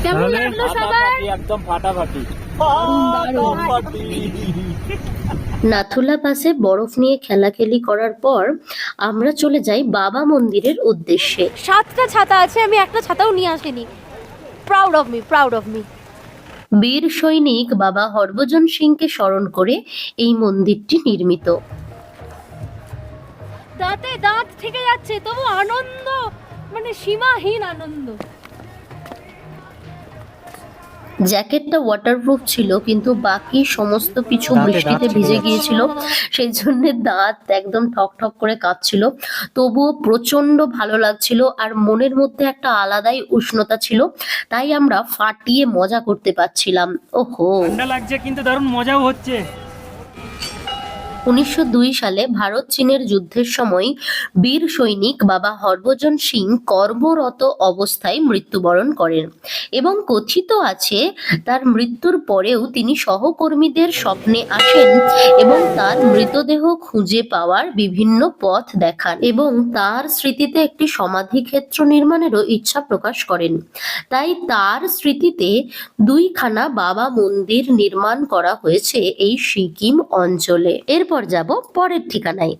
কেমন লাগলো সবার? একদম ফাটাফাটি। নাথুলা পাসে বরফ নিয়ে খেলাখেলি করার পর আমরা চলে যাই বাবা মন্দিরের উদ্দেশ্যে। 7টা ছাতা আছে, আমি একটা ছাতাও নিয়ে আসিনি। Proud of me, proud of me. বীর সৈনিক বাবা হরভজন সিংকে স্মরণ করে এই মন্দিরটি নির্মিত। দাঁতে দাঁত থেকে যাচ্ছে, তবু আনন্দ, মানে সীমাহীন আনন্দ। জ্যাকেটটা ওয়াটারপ্রুফ ছিল, কিন্তু বাকি সমস্ত কিছু বৃষ্টিতে ভিজে গিয়েছিল, সেই জন্য দাঁত একদম ঠক ঠক করে কাঁপছিল। তবুও প্রচন্ড ভালো লাগছিল আর মনের মধ্যে একটা আলাদাই উষ্ণতা ছিল, তাই আমরা ফাটিয়ে মজা করতে পারছিলাম। ওহো, ঠান্ডা লাগছে কিন্তু দারুণ মজাও হচ্ছে। 1902 সালে ভারত চীনের যুদ্ধের সময় বীর সৈনিক বাবা হরভজন সিং কর্মরত অবস্থায় মৃত্যুবরণ করেন এবং কথিত আছে তার মৃত্যুর পরেও তিনি সহকর্মীদের স্বপ্নে আসেন এবং তার মৃতদেহ খুঁজে পাওয়ার বিভিন্ন পথ দেখান এবং তার স্মৃতিতে একটি সমাধিক্ষেত্র নির্মাণেরও ইচ্ছা প্রকাশ করেন। তাই তার স্মৃতিতে 2খানা বাবা মন্দির নির্মাণ করা হয়েছে এই সিকিম অঞ্চলে। এরপর যাব পরের ঠিকানায়।